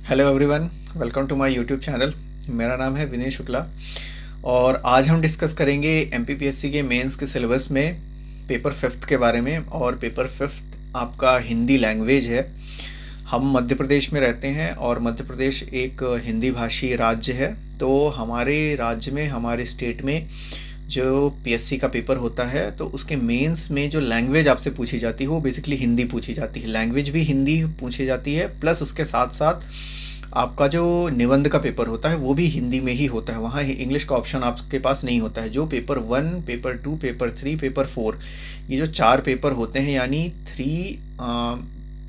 Hello everyone, welcome to my YouTube channel. मेरा नाम है विनय शुक्ला और आज हम डिस्कस करेंगे एमपीपीएससी के मेंस के सिलेबस में पेपर फिफ्थ के बारे में। और पेपर फिफ्थ आपका हिंदी लैंग्वेज है। हम मध्य प्रदेश में रहते हैं और मध्य प्रदेश एक हिंदी भाषी राज्य है। तो हमारे राज्य में, हमारे स्टेट में जो पीएससी का पेपर होता है तो उसके मेंस में जो लैंग्वेज आपसे पूछी जाती है वो बेसिकली हिंदी पूछी जाती है। लैंग्वेज भी हिंदी पूछी जाती है, प्लस उसके साथ साथ आपका जो निबंध का पेपर होता है वो भी हिंदी में ही होता है। वहाँ इंग्लिश का ऑप्शन आपके पास नहीं होता है। जो paper one, paper two, paper three, paper four, ये जो चार पेपर होते हैं, यानी थ्री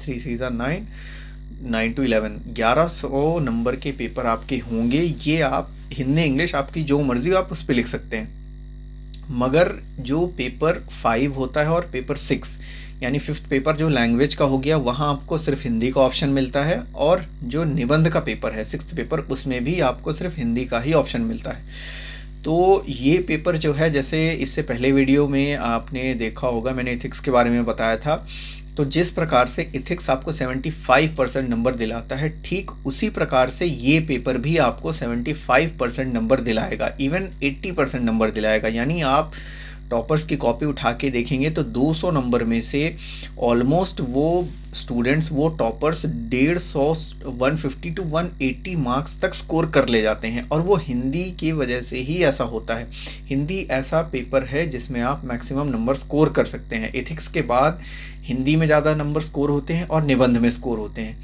थ्री ज़ा नाइन, 9 to 11, 1100 नंबर के पेपर आपके होंगे। ये आप हिंदी इंग्लिश आपकी जो मर्जी आप उस पर लिख सकते हैं। मगर जो पेपर फाइव होता है और पेपर सिक्स, यानी फिफ्थ पेपर जो लैंग्वेज का हो गया, वहाँ आपको सिर्फ हिंदी का ऑप्शन मिलता है। और जो निबंध का पेपर है सिक्स्थ पेपर, उसमें भी आपको सिर्फ हिंदी का ही ऑप्शन मिलता है। तो ये पेपर जो है, जैसे इससे पहले वीडियो में आपने देखा होगा, मैंने इथिक्स के बारे में बताया था। तो जिस प्रकार से इथिक्स आपको 75% नंबर दिलाता है, ठीक उसी प्रकार से ये पेपर भी आपको 75% नंबर दिलाएगा, इवन 80% नंबर दिलाएगा। यानी आप टॉपर्स की कॉपी उठा के देखेंगे तो 200 नंबर में से ऑलमोस्ट वो स्टूडेंट्स, वो टॉपर्स 150, 150 to 180 मार्क्स तक स्कोर कर ले जाते हैं। और वो हिंदी की वजह से ही ऐसा होता है। हिंदी ऐसा पेपर है जिसमें आप मैक्सिमम नंबर स्कोर कर सकते हैं। एथिक्स के बाद हिंदी में ज़्यादा नंबर स्कोर होते हैं और निबंध में स्कोर होते हैं।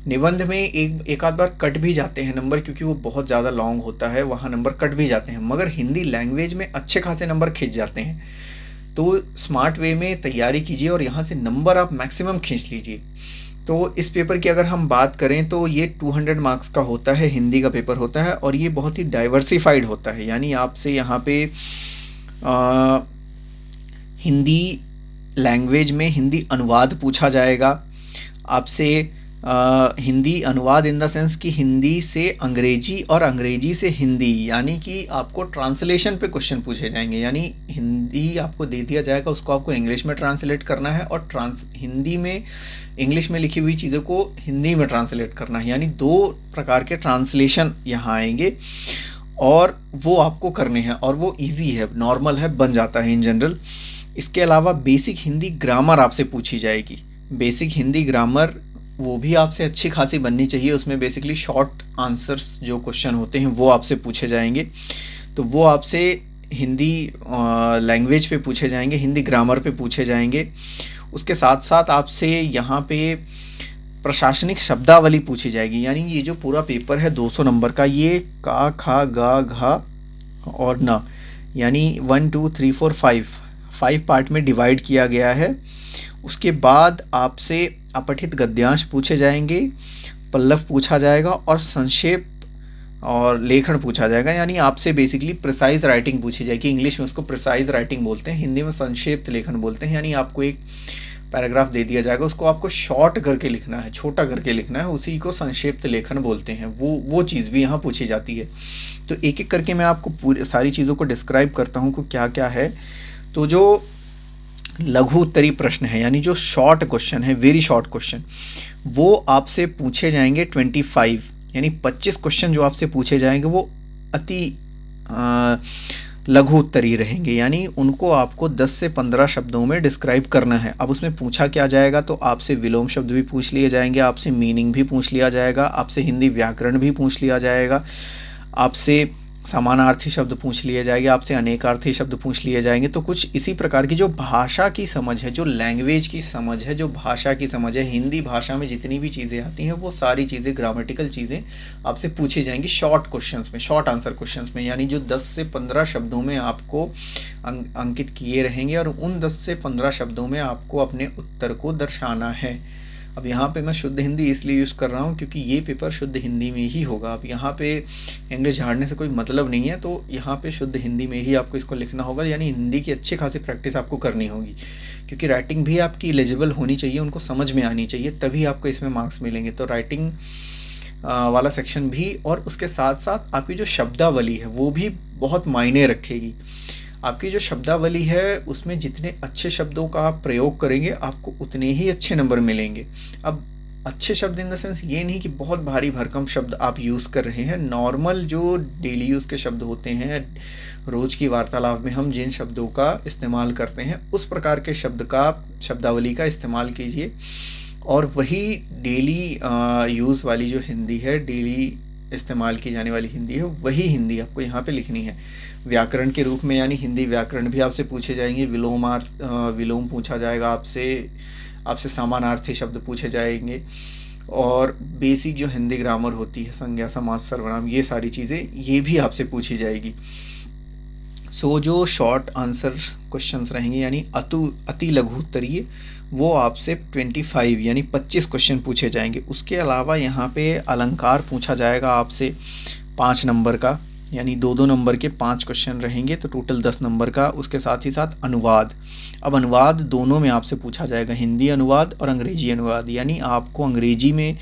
निबंध में एक आध बार कट भी जाते हैं नंबर, क्योंकि वो बहुत ज़्यादा लॉन्ग होता है, वहाँ नंबर कट भी जाते हैं। मगर हिंदी लैंग्वेज में अच्छे खासे नंबर खींच जाते हैं। तो स्मार्ट वे में तैयारी कीजिए और यहाँ से नंबर आप मैक्सिमम खींच लीजिए। तो इस पेपर की अगर हम बात करें तो ये 200 मार्क्स का होता है, हिंदी का पेपर होता है। और ये बहुत ही डाइवर्सिफाइड होता है, यानी आपसे यहाँ पे आ, हिंदी लैंग्वेज में हिंदी अनुवाद पूछा जाएगा आपसे। हिंदी अनुवाद इन द सेंस कि हिंदी से अंग्रेजी और अंग्रेजी से हिंदी, यानी कि आपको ट्रांसलेशन पे क्वेश्चन पूछे जाएंगे। यानी हिंदी आपको दे दिया जाएगा, उसको आपको इंग्लिश में ट्रांसलेट करना है और हिंदी में, इंग्लिश में लिखी हुई चीज़ों को हिंदी में ट्रांसलेट करना है। यानी दो प्रकार के ट्रांसलेशन यहाँ आएंगे और वो आपको करने हैं। और वो इजी है, नॉर्मल है, बन जाता है इन जनरल। इसके अलावा बेसिक हिंदी ग्रामर आपसे पूछी जाएगी। बेसिक हिंदी ग्रामर वो भी आपसे अच्छी खासी बननी चाहिए। उसमें बेसिकली शॉर्ट आंसर्स जो क्वेश्चन होते हैं वो आपसे पूछे जाएंगे। तो वो आपसे हिंदी लैंग्वेज पे पूछे जाएंगे, हिंदी ग्रामर पे पूछे जाएंगे। उसके साथ साथ आपसे यहाँ पे प्रशासनिक शब्दावली पूछी जाएगी। यानी ये जो पूरा पेपर है 200 नंबर का, ये का, खा, गा, घा और न, यानी 1 2 3 4 5 5 पार्ट में डिवाइड किया गया है। उसके बाद आपसे अपठित गद्यांश पूछे जाएंगे, पल्लव पूछा जाएगा और संक्षेप और लेखन पूछा जाएगा। यानी आपसे बेसिकली प्रिसाइज राइटिंग पूछी जाएगी। इंग्लिश में उसको प्रिसाइज राइटिंग बोलते हैं, हिंदी में संक्षिप्त लेखन बोलते हैं। यानी आपको एक पैराग्राफ दे दिया जाएगा, उसको आपको शॉर्ट करके लिखना है, छोटा करके लिखना है, उसी को संक्षिप्त लेखन बोलते हैं। वो चीज़ भी यहाँ पूछी जाती है। तो एक एक करके मैं आपको पूरी सारी चीज़ों को डिस्क्राइब करता हूँ कि क्या क्या है। तो जो लघु उत्तरीय प्रश्न है, यानी जो शॉर्ट क्वेश्चन है, वेरी शॉर्ट क्वेश्चन, वो आपसे पूछे जाएंगे 25, यानी 25 क्वेश्चन जो आपसे पूछे जाएंगे वो अति लघु उत्तरीय रहेंगे। यानी उनको आपको 10 से 15 शब्दों में डिस्क्राइब करना है। अब उसमें पूछा क्या जाएगा, तो आपसे विलोम शब्द भी पूछ लिए जाएंगे, आपसे मीनिंग भी पूछ लिया जाएगा, आपसे हिंदी व्याकरण भी पूछ लिया जाएगा, आपसे समानार्थी शब्द पूछ लिए जाएंगे, आपसे अनेकार्थी शब्द पूछ लिए जाएंगे। तो कुछ इसी प्रकार की जो भाषा की समझ है, जो लैंग्वेज की समझ है, जो भाषा की समझ है, हिंदी भाषा में जितनी भी चीज़ें आती हैं वो सारी चीज़ें, ग्रामेटिकल चीज़ें आपसे पूछी जाएंगी शॉर्ट क्वेश्चंस में, शॉर्ट आंसर क्वेश्चंस में। यानी जो 10 से 15 शब्दों में आपको अंकित किए रहेंगे और उन 10 से 15 शब्दों में आपको अपने उत्तर को दर्शाना है। अब यहाँ पे मैं शुद्ध हिंदी इसलिए यूज़ कर रहा हूँ क्योंकि ये पेपर शुद्ध हिंदी में ही होगा। अब यहाँ पे इंग्लिश झाड़ने से कोई मतलब नहीं है, तो यहाँ पे शुद्ध हिंदी में ही आपको इसको लिखना होगा। यानी हिंदी की अच्छी खासी प्रैक्टिस आपको करनी होगी, क्योंकि राइटिंग भी आपकी एलिजिबल होनी चाहिए, उनको समझ में आनी चाहिए, तभी आपको इसमें मार्क्स मिलेंगे। तो राइटिंग वाला सेक्शन भी, और उसके साथ साथ आपकी जो शब्दावली है वो भी बहुत मायने रखेगी। आपकी जो शब्दावली है उसमें जितने अच्छे शब्दों का आप प्रयोग करेंगे आपको उतने ही अच्छे नंबर मिलेंगे। अब अच्छे शब्द इन द सेंस ये नहीं कि बहुत भारी भरकम शब्द आप यूज़ कर रहे हैं, नॉर्मल जो डेली यूज़ के शब्द होते हैं, रोज़ की वार्तालाप में हम जिन शब्दों का इस्तेमाल करते हैं उस प्रकार के शब्दावली का इस्तेमाल कीजिए। और वही डेली यूज़ वाली जो हिंदी है, डेली इस्तेमाल की जाने वाली हिंदी है, वही हिंदी आपको यहाँ पे लिखनी है। व्याकरण के रूप में यानी हिंदी व्याकरण भी आपसे पूछे जाएंगे, विलोम पूछा जाएगा आपसे समानार्थी शब्द पूछे जाएंगे, और बेसिक जो हिंदी ग्रामर होती है, संज्ञा समास सर्वनाम, ये सारी चीज़ें ये भी आपसे पूछी जाएगी। सो जो शॉर्ट आंसर क्वेश्चंस रहेंगे यानी अति लघु उत्तरीय, वो आपसे 25 यानी 25 क्वेश्चन पूछे जाएंगे। उसके अलावा यहाँ पे अलंकार पूछा जाएगा आपसे 5 नंबर का, यानी 2-2 नंबर के 5 क्वेश्चन रहेंगे, तो टोटल 10 नंबर का। उसके साथ ही साथ अनुवाद, अब अनुवाद दोनों में आपसे पूछा जाएगा, हिंदी अनुवाद और अंग्रेजी अनुवाद, यानी आपको अंग्रेजी में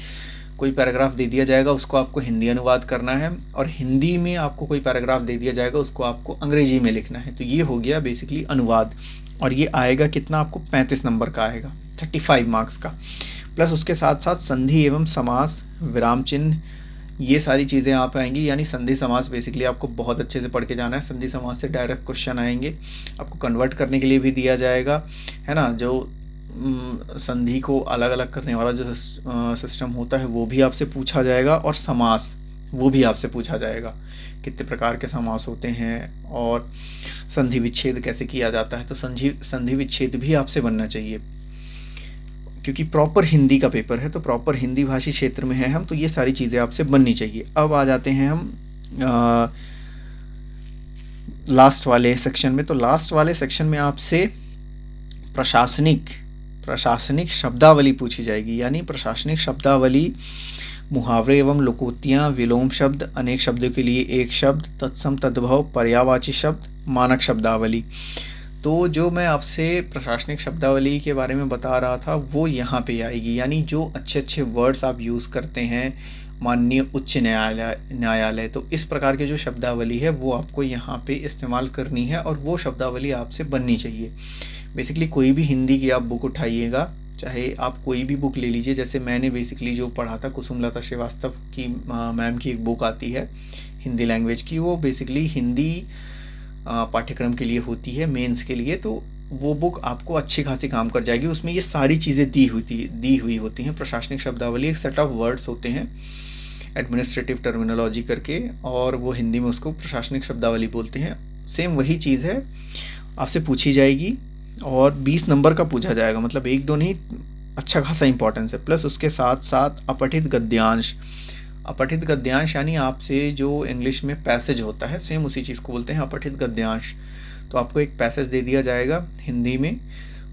कोई पैराग्राफ दे दिया जाएगा, उसको आपको हिंदी अनुवाद करना है, और हिंदी में आपको कोई पैराग्राफ दे दिया जाएगा, उसको आपको अंग्रेजी में लिखना है। तो ये हो गया बेसिकली अनुवाद, और ये आएगा कितना, आपको 35 नंबर का आएगा, 35 मार्क्स का। प्लस उसके साथ साथ संधि एवं समास, विराम चिन्ह, ये सारी चीज़ें आप आएंगी, यानी संधि समास बेसिकली आपको बहुत अच्छे से पढ़ के जाना है। संधि समास से डायरेक्ट क्वेश्चन आएंगे, आपको कन्वर्ट करने के लिए भी दिया जाएगा, है ना। जो संधि को अलग अलग करने वाला जो सिस्टम होता है वो भी आपसे पूछा जाएगा, और समास वो भी आपसे पूछा जाएगा, कितने प्रकार के समास होते हैं और संधि विच्छेद कैसे किया जाता है। तो संधि विच्छेद भी आपसे बनना चाहिए, क्योंकि प्रॉपर हिंदी का पेपर है, तो प्रॉपर हिंदी भाषी क्षेत्र में है हम, तो ये सारी चीज़ें आपसे बननी चाहिए। अब आ जाते हैं हम लास्ट वाले सेक्शन में। तो लास्ट वाले सेक्शन में आपसे प्रशासनिक शब्दावली पूछी जाएगी, यानी प्रशासनिक शब्दावली, मुहावरे एवं लोकोक्तियाँ, विलोम शब्द, अनेक शब्दों के लिए एक शब्द, तत्सम तद्भव, पर्यायवाची शब्द, मानक शब्दावली। तो जो मैं आपसे प्रशासनिक शब्दावली के बारे में बता रहा था वो यहाँ पे आएगी, यानी जो अच्छे अच्छे वर्ड्स आप यूज़ करते हैं, माननीय उच्च न्यायालय, तो इस प्रकार की जो शब्दावली है वो आपको यहाँ पे इस्तेमाल करनी है, और वो शब्दावली आपसे बननी चाहिए। बेसिकली कोई भी हिंदी की आप बुक उठाइएगा, चाहे आप कोई भी बुक ले लीजिए, जैसे मैंने बेसिकली जो पढ़ा था, कुसुमलता श्रीवास्तव की मैम की एक बुक आती है हिंदी लैंग्वेज की, वो बेसिकली हिंदी पाठ्यक्रम के लिए होती है, मेंस के लिए, तो वो बुक आपको अच्छी खासी काम कर जाएगी। उसमें ये सारी चीज़ें दी हुई होती हैं। प्रशासनिक शब्दावली एक सेट ऑफ वर्ड्स होते हैं, एडमिनिस्ट्रेटिव टर्मिनोलॉजी करके, और वो हिंदी में उसको प्रशासनिक शब्दावली बोलते हैं। सेम वही चीज़ है, आपसे पूछी जाएगी, और 20 नंबर का पूछा जाएगा, मतलब 1-2 नहीं, अच्छा खासा इंपॉर्टेंस है। प्लस उसके साथ साथ अपठित गद्यांश यानी आपसे जो इंग्लिश में पैसेज होता है, सेम उसी चीज़ को बोलते हैं अपठित गद्यांश। तो आपको एक पैसेज दे दिया जाएगा हिंदी में,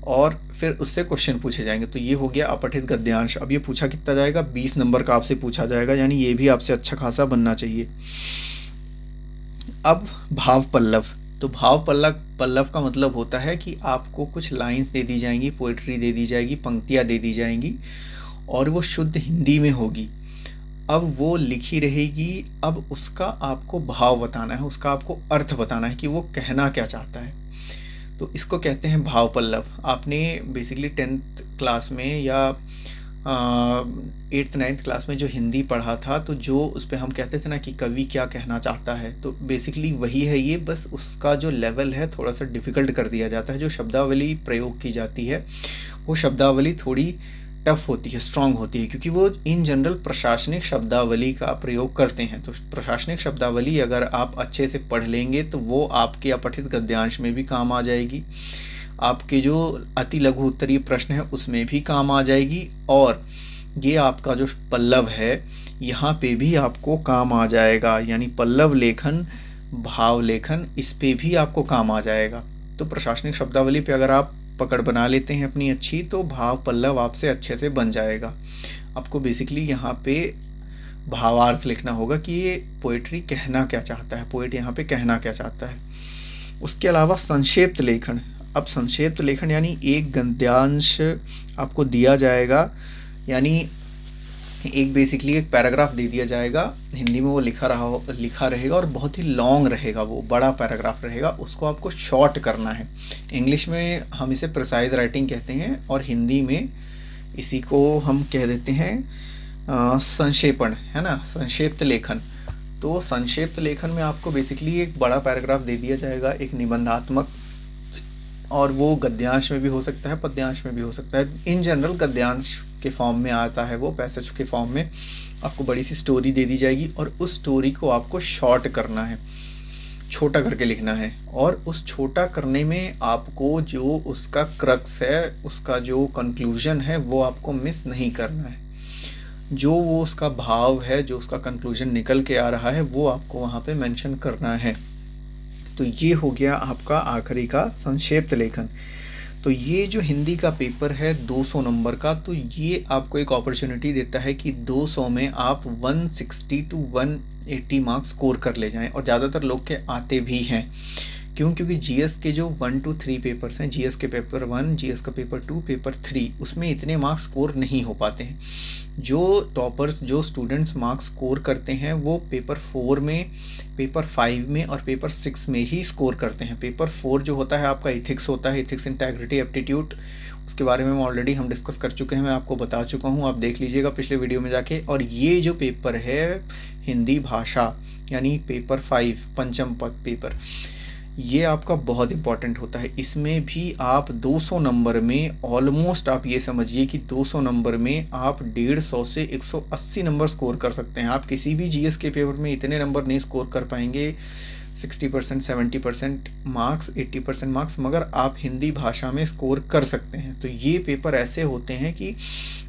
और फिर उससे क्वेश्चन पूछे जाएंगे। तो ये हो गया अपठित गद्यांश। अब ये पूछा कितना जाएगा, 20 नंबर का आपसे पूछा जाएगा, यानी ये भी आपसे अच्छा खासा बनना चाहिए। अब भाव पल्लव, तो भाव पल्लव का मतलब होता है कि आपको कुछ लाइंस दे दी जाएंगी, पोइट्री दे दी जाएगी, पंक्तियाँ दे दी जाएंगी, और वो शुद्ध हिंदी में होगी। अब वो लिखी रहेगी, अब उसका आपको भाव बताना है, उसका आपको अर्थ बताना है कि वो कहना क्या चाहता है। तो इसको कहते हैं भाव पल्लव। आपने बेसिकली 10th क्लास में या 8th 9th क्लास में जो हिंदी पढ़ा था, तो जो उस पर हम कहते थे ना कि कवि क्या कहना चाहता है, तो बेसिकली वही है ये, बस उसका जो लेवल है थोड़ा सा डिफ़िकल्ट कर दिया जाता है। जो शब्दावली प्रयोग की जाती है वो शब्दावली थोड़ी टफ होती है, स्ट्रांग होती है, क्योंकि वो इन जनरल प्रशासनिक शब्दावली का प्रयोग करते हैं। तो प्रशासनिक शब्दावली अगर आप अच्छे से पढ़ लेंगे तो वो आपके अपठित गद्यांश में भी काम आ जाएगी, आपके जो अति लघु उत्तरीय प्रश्न है उसमें भी काम आ जाएगी, और ये आपका जो पल्लव है यहाँ पे भी आपको काम आ जाएगा, यानी पल्लव लेखन, भाव लेखन, इस पे भी आपको काम आ जाएगा। तो प्रशासनिक शब्दावली पे अगर आप पकड़ बना लेते हैं अपनी अच्छी, तो भाव पल्लव आपसे अच्छे से बन जाएगा। आपको बेसिकली यहाँ पे भावार्थ लिखना होगा कि ये पोएट्री कहना क्या चाहता है, पोएट यहाँ पे कहना क्या चाहता है। उसके अलावा संक्षिप्त लेखन, अब संक्षिप्त लेखन यानी एक गद्यांश आपको दिया जाएगा, यानी एक बेसिकली एक पैराग्राफ दे दिया जाएगा, हिंदी में वो लिखा रहेगा, और बहुत ही लॉन्ग रहेगा, वो बड़ा पैराग्राफ रहेगा, उसको आपको शॉर्ट करना है। इंग्लिश में हम इसे प्रिसाइज राइटिंग कहते हैं, और हिंदी में इसी को हम कह देते हैं संक्षेपण, है ना, संक्षिप्त लेखन। तो संक्षिप्त लेखन में आपको बेसिकली एक बड़ा पैराग्राफ दे दिया जाएगा, एक निबंधात्मक, और वो गद्यांश में भी हो सकता है, पद्यांश में भी हो सकता है। इन जनरल गद्यांश के फॉर्म में आता है वो, पैसेज के फॉर्म में आपको बड़ी सी स्टोरी दे दी जाएगी और उस स्टोरी को आपको शॉर्ट करना है, छोटा करके लिखना है। और उस छोटा करने में आपको जो उसका क्रक्स है, उसका जो कंक्लूजन है, वो आपको मिस नहीं करना है। जो वो उसका भाव है, जो उसका कंक्लूजन निकल के आ रहा है, वो आपको वहाँ पे मेंशन करना है। तो ये हो गया आपका आखिरी का संक्षिप्त लेखन। तो ये जो हिंदी का पेपर है 200 नंबर का, तो ये आपको एक अपॉर्चुनिटी देता है कि 200 में आप 160 टू 180 मार्क्स स्कोर कर ले जाएं, और ज़्यादातर लोग के आते भी हैं। क्यों? क्योंकि जीएस के जो 1 to 3 पेपर्स हैं, जीएस के पेपर 1, जीएस का पेपर 2, पेपर 3, उसमें इतने मार्क्स स्कोर नहीं हो पाते हैं। जो टॉपर्स, जो स्टूडेंट्स मार्क्स स्कोर करते हैं, वो पेपर 4 में, पेपर 5 में और पेपर 6 में ही स्कोर करते हैं। पेपर 4 जो होता है आपका इथिक्स होता है, इथिक्स, इंटेग्रिटी, एप्टीट्यूड, उसके बारे में ऑलरेडी हम डिस्कस कर चुके हैं, मैं आपको बता चुका हूँ, आप देख लीजिएगा पिछले वीडियो में जाके। और ये जो पेपर है हिंदी भाषा, यानी पेपर 5, पंचम पद पेपर, ये आपका बहुत इंपॉर्टेंट होता है। इसमें भी आप 200 नंबर में ऑलमोस्ट, आप ये समझिए कि 200 नंबर में आप 150 से 180 नंबर स्कोर कर सकते हैं। आप किसी भी जीएस के पेपर में इतने नंबर नहीं स्कोर कर पाएंगे, 60%, 70% मार्क्स, 80% मार्क्स, मगर आप हिंदी भाषा में स्कोर कर सकते हैं। तो ये पेपर ऐसे होते हैं कि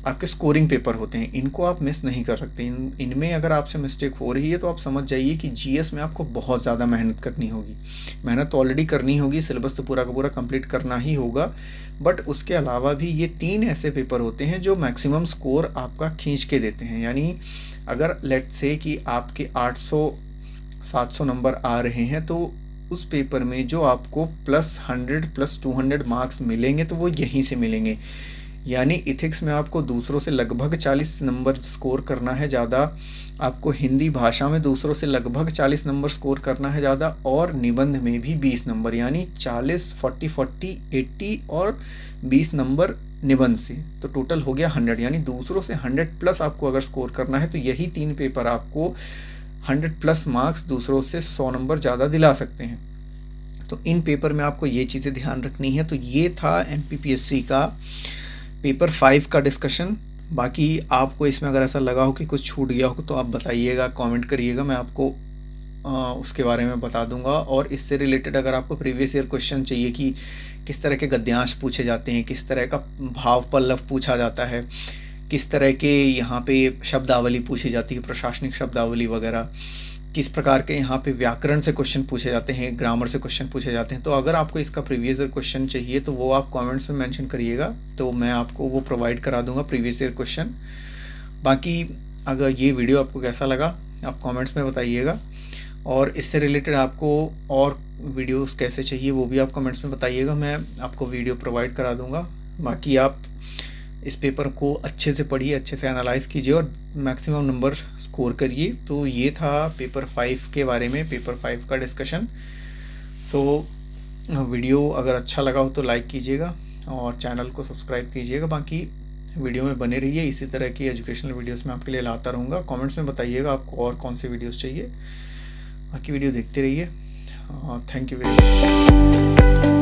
आपके स्कोरिंग पेपर होते हैं, इनको आप मिस नहीं कर सकते। इनमें अगर आपसे मिस्टेक हो रही है तो आप समझ जाइए कि जीएस में आपको बहुत ज़्यादा मेहनत करनी होगी। मेहनत तो ऑलरेडी करनी होगी, सिलेबस तो पूरा का पूरा कंप्लीट करना ही होगा, बट उसके अलावा भी ये 3 ऐसे पेपर होते हैं जो मैक्सिमम स्कोर आपका खींच के देते हैं। यानी अगर लेट्स से कि आपके 800-700 नंबर आ रहे हैं, तो उस पेपर में जो आपको +100 +200 मार्क्स मिलेंगे, तो वो यहीं से मिलेंगे। यानी इथिक्स में आपको दूसरों से लगभग 40 नंबर स्कोर करना है ज़्यादा, आपको हिंदी भाषा में दूसरों से लगभग 40 नंबर स्कोर करना है ज़्यादा, और निबंध में भी 20 नंबर, यानी 40, 40, 40, 80 और 20 नंबर निबंध से, तो टोटल हो गया 100। यानी दूसरों से 100+ आपको अगर स्कोर करना है, तो यही 3 पेपर आपको 100+ मार्क्स दूसरों से 100 नंबर ज़्यादा दिला सकते हैं। तो इन पेपर में आपको ये चीज़ें ध्यान रखनी है। तो ये था एमपीपीएससी का पेपर 5 का डिस्कशन। बाकी आपको इसमें अगर ऐसा लगा हो कि कुछ छूट गया हो तो आप बताइएगा, कमेंट करिएगा, मैं आपको उसके बारे में बता दूंगा। और इससे रिलेटेड अगर आपको प्रीवियस ईयर क्वेश्चन चाहिए कि किस तरह के गद्यांश पूछे जाते हैं, किस तरह का भाव पल्लव पूछा जाता है, किस तरह के यहाँ पे शब्दावली पूछी जाती है, प्रशासनिक शब्दावली वगैरह, किस प्रकार के यहाँ पे व्याकरण से क्वेश्चन पूछे जाते हैं, ग्रामर से क्वेश्चन पूछे जाते हैं, तो अगर आपको इसका प्रीवियस ईयर क्वेश्चन चाहिए तो वो आप कमेंट्स में मेंशन करिएगा, तो मैं आपको वो प्रोवाइड करा दूंगा प्रीवियस ईयर क्वेश्चन। बाकी अगर ये वीडियो आपको कैसा लगा आप कमेंट्स में बताइएगा, और इससे रिलेटेड आपको और वीडियोस कैसे चाहिए वो भी आप कमेंट्स में बताइएगा, मैं आपको वीडियो प्रोवाइड करा दूंगा। बाकी आप इस पेपर को अच्छे से पढ़िए, अच्छे से एनालाइज कीजिए और मैक्सिमम नंबर स्कोर करिए। तो ये था पेपर 5 के बारे में, पेपर 5 का डिस्कशन। सो वीडियो अगर अच्छा लगा हो तो लाइक कीजिएगा और चैनल को सब्सक्राइब कीजिएगा। बाकी वीडियो में बने रहिए, इसी तरह की एजुकेशनल वीडियोस मैं आपके लिए लाता रहूँगा। कमेंट्स में बताइएगा आपको और कौन से वीडियोस चाहिए। बाकी वीडियो देखते रहिए। Thank you very much.